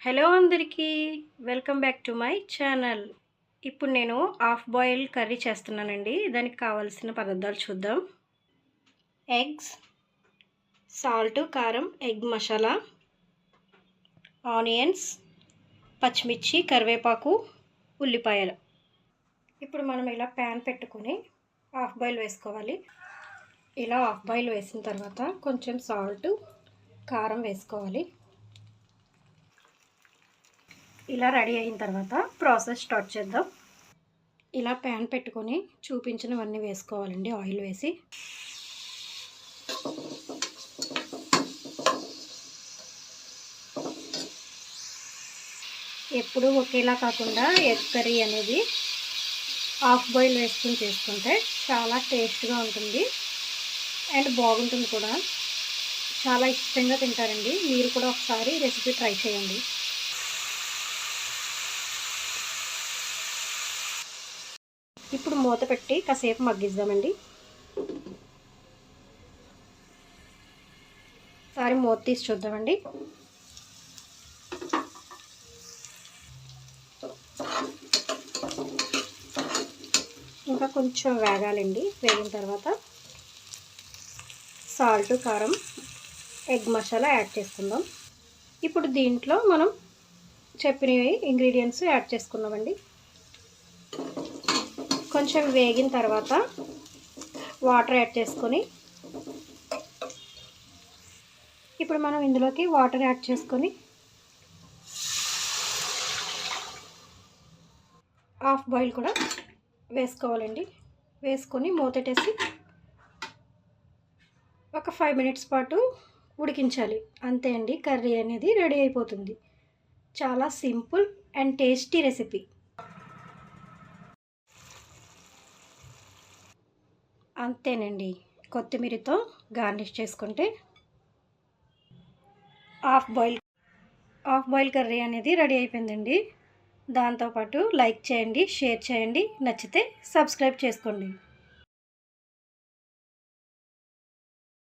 Hello అందరికీ welcome back to my channel. ఇప్పుడు నేను హాఫ్ బాయిల్ కర్రీ చేస్తున్నానండి. దానికి కావాల్సిన పదార్థాలు చూద్దాం. ఎగ్స్, సాల్ట్, కారం, ఎగ్ మసాలా, ఆనియన్స్, పచ్చిమిర్చి, కరివేపాకు, ఉల్లిపాయలు. ఇప్పుడు మనం ఇలా ప్యాన్ పెట్టుకొని హాఫ్ బాయిల్ వేసుకోవాలి. ఇలా హాఫ్ బాయిల్ వేసిన తర్వాత కొంచెం సాల్ట్, కారం వేసుకోవాలి. ఇలా రెడీ అయిన తర్వాత ప్రాసెస్ స్టార్ట్ చేద్దాం. ఇలా ప్యాన్ పెట్టుకొని చూపించినవన్నీ వేసుకోవాలండి. ఆయిల్ వేసి ఎప్పుడు ఒకేలా కాకుండా ఎగ్ కర్రీ అనేది హాఫ్ బాయిల్ వేసుకుని చేసుకుంటే చాలా టేస్ట్గా ఉంటుంది అండ్ బాగుంటుంది కూడా. చాలా ఇష్టంగా తింటారండి. మీరు కూడా ఒకసారి రెసిపీ ట్రై చేయండి. ఇప్పుడు మూత పెట్టి కాసేపు మగ్గిద్దామండి. ఒకసారి మూత తీసి చూద్దామండి. ఇంకా కొంచెం వేగాలండి. వేగిన తర్వాత సాల్ట్, కారం, ఎగ్ మసాలా యాడ్ చేసుకుందాం. ఇప్పుడు దీంట్లో మనం చెప్పినవి ఇంగ్రీడియంట్స్ యాడ్ చేసుకున్నామండి. కొంచెం వేగిన తర్వాత వాటర్ యాడ్ చేసుకొని ఇప్పుడు మనం ఇందులోకి వాటర్ యాడ్ చేసుకొని హాఫ్ బాయిల్ కూడా వేసుకోవాలండి. వేసుకొని మూతటేసి ఒక 5 మినిట్స్ పాటు ఉడికించాలి. అంతే అండి, కర్రీ అనేది రెడీ అయిపోతుంది. చాలా సింపుల్ అండ్ టేస్టీ రెసిపీ. అంతేనండి, కొత్తిమీరతో గార్నిష్ చేసుకుంటే హాఫ్ బాయిల్ కర్రీ అనేది రెడీ అయిపోయిందండి. దాంతోపాటు లైక్ చేయండి, షేర్ చేయండి, నచ్చితే సబ్స్క్రైబ్ చేసుకోండి.